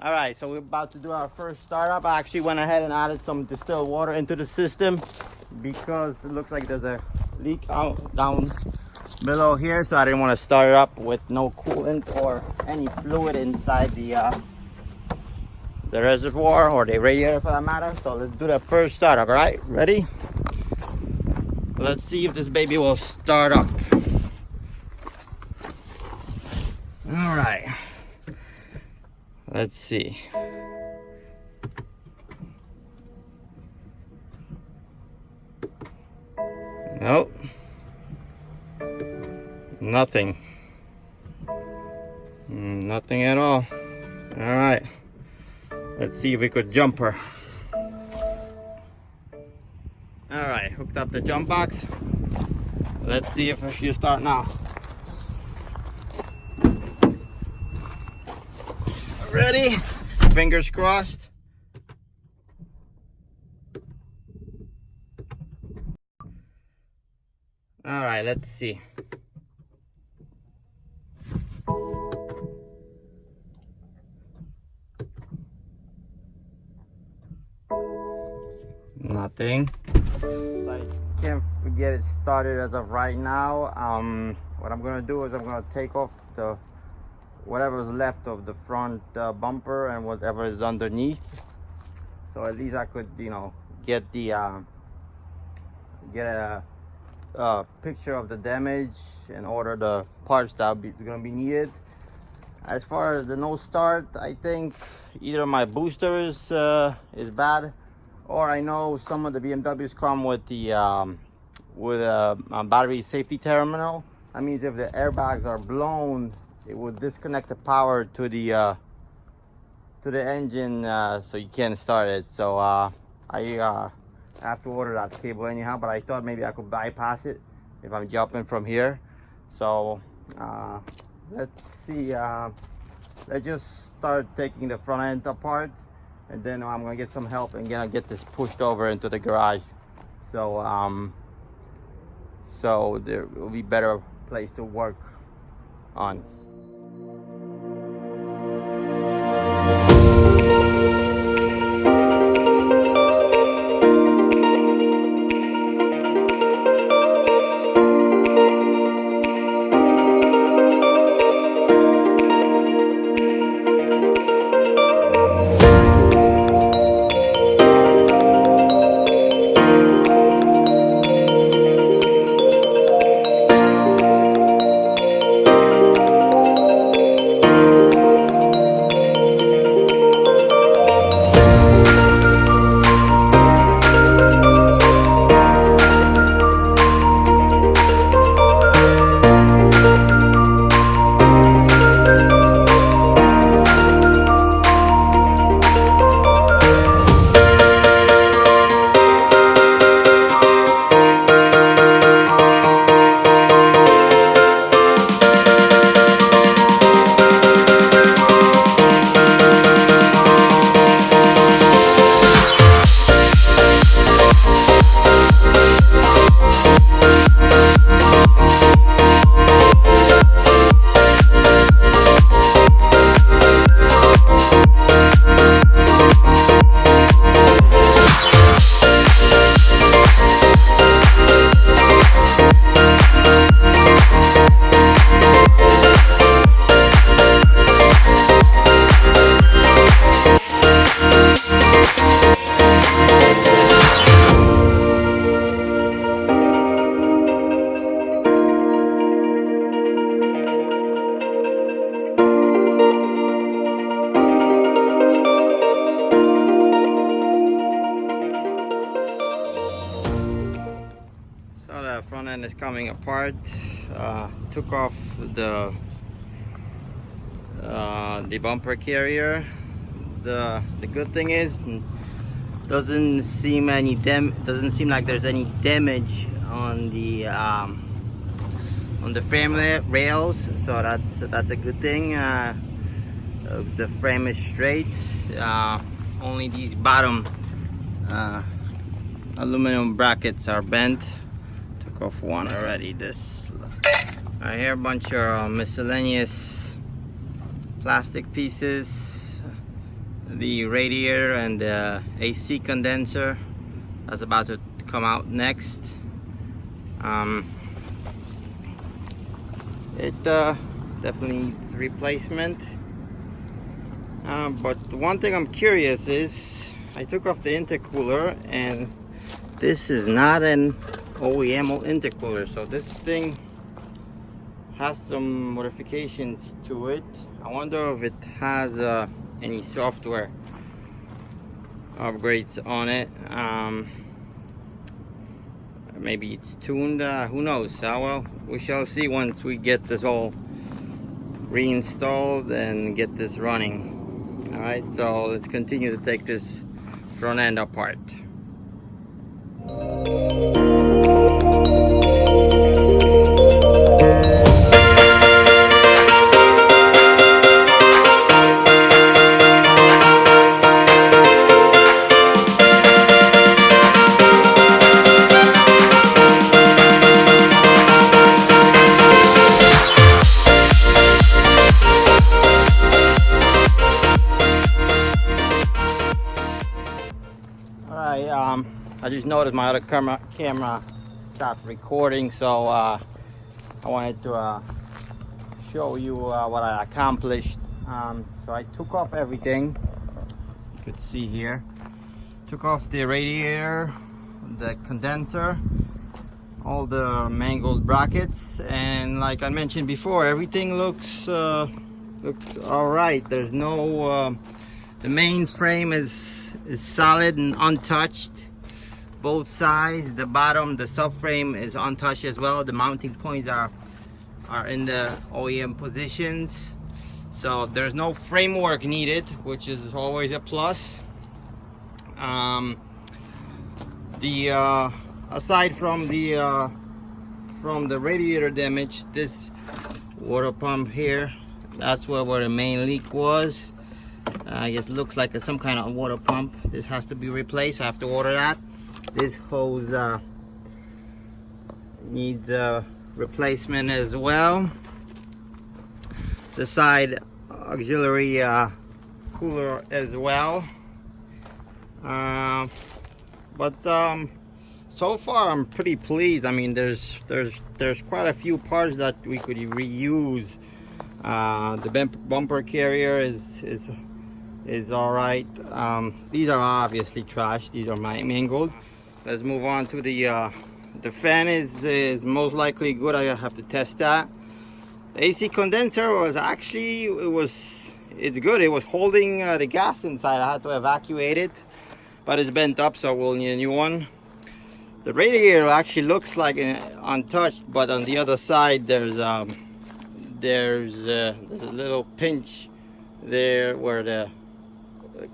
All right, so we're about to do our first startup. I actually went ahead and added some distilled water into the system because it looks like there's a leak out down below here, so I didn't want to start it up with no coolant or any fluid inside the reservoir or the radiator for that matter. So let's do the first startup. All right, ready? Let's see if this baby will start up. All right, let's see. Nope, nothing. Nothing at all. All right, let's see if we could jump her. All right, hooked up the jump box. Let's see if she'll start now. Ready? Fingers crossed. All right, let's see. Nothing. I can't get it started as of right now. What I'm gonna do is I'm gonna take off the whatever's left of the front bumper and whatever is underneath, so at least I could, you know, get the get a picture of the damage and order the parts that is going to be needed. As far as the no start, I think either my booster is bad, or I know some of the BMWs come with the battery safety terminal. That means if the airbags are blown, it would disconnect the power to the engine, so you can't start it. So I have to order that cable anyhow, but I thought maybe I could bypass it if I'm jumping from here. So let's see. Let's just start taking the front end apart, and then I'm gonna get some help and gonna get this pushed over into the garage. So so there will be better place to work on. Front end is coming apart. Took off the bumper carrier. The good thing is doesn't seem like there's any damage on the frame rails, so that's a good thing. The frame is straight. Only these bottom aluminum brackets are bent. Took off one already. I hear a bunch of miscellaneous plastic pieces. the radiator and the AC condenser that's about to come out next. It definitely needs replacement. But the one thing I'm curious is, I took off the intercooler, and this is not an OEM intercooler, so this thing has some modifications to it. I wonder if it has any software upgrades on it. Maybe it's tuned, who knows. Well, we shall see once we get this all reinstalled and get this running. Alright, so let's continue to take this front end apart. I just noticed my other camera stopped recording, so I wanted to show you what I accomplished. So I took off everything. You could see here. Took off the radiator, the condenser, all the mangled brackets, and like I mentioned before, everything looks all right. There's no the main frame is solid and untouched. Both sides, the bottom, the subframe is untouched as well. The mounting points are in the OEM positions, so there's no framework needed, which is always a plus. Aside from the radiator damage, this water pump here, that's where the main leak was. I guess it looks like some kind of water pump. This has to be replaced. I have to order that. This hose needs a replacement as well. The side auxiliary cooler as well. But so far I'm pretty pleased. I mean, there's quite a few parts that we could reuse. The bumper carrier is all right. These are obviously trash. These are mangled. Let's move on to the fan is most likely good. I have to test that. The AC condenser was actually, it's good. It was holding the gas inside. I had to evacuate it, but it's bent up, so we'll need a new one. The radiator actually looks like untouched, but on the other side there's a little pinch there where the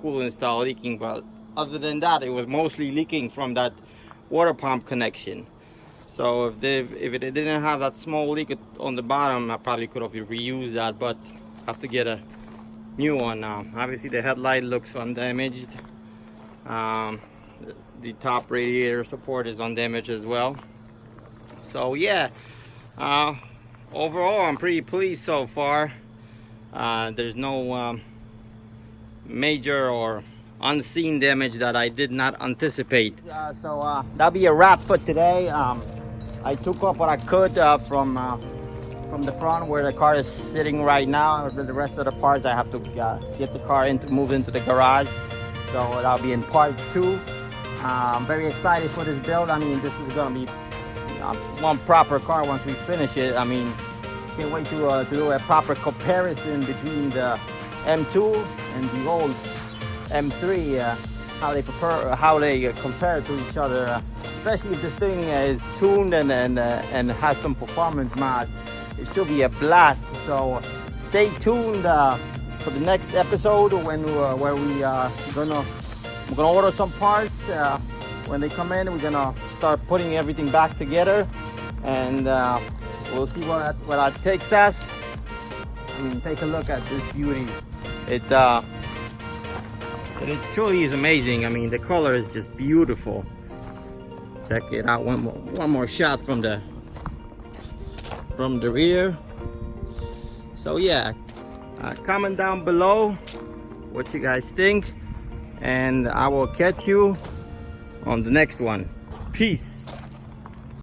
coolant started leaking, but other than that, it was mostly leaking from that water pump connection. So if it didn't have that small leak on the bottom, I probably could have reused that, but I have to get a new one now. Obviously the headlight looks undamaged. The top radiator support is undamaged as well. So yeah, overall I'm pretty pleased so far. There's no major or unseen damage that I did not anticipate. So that'll be a wrap for today. I took off what I could from the front where the car is sitting right now. The rest of the parts I have to get the car move into the garage. So that'll be in part 2. I'm very excited for this build. I mean, this is gonna be one proper car once we finish it. I mean, can't wait to do a proper comparison between the M2 and the old M3, how they compare to each other, especially if this thing is tuned and has some performance mods. It should be a blast. So stay tuned for the next episode where we're gonna order some parts. When they come in, we're gonna start putting everything back together, and we'll see what that takes us. I mean, take a look at this beauty. It truly is amazing. I mean, the color is just beautiful. Check it out. One more shot from the rear. So yeah, comment down below what you guys think, and I will catch you on the next one. Peace.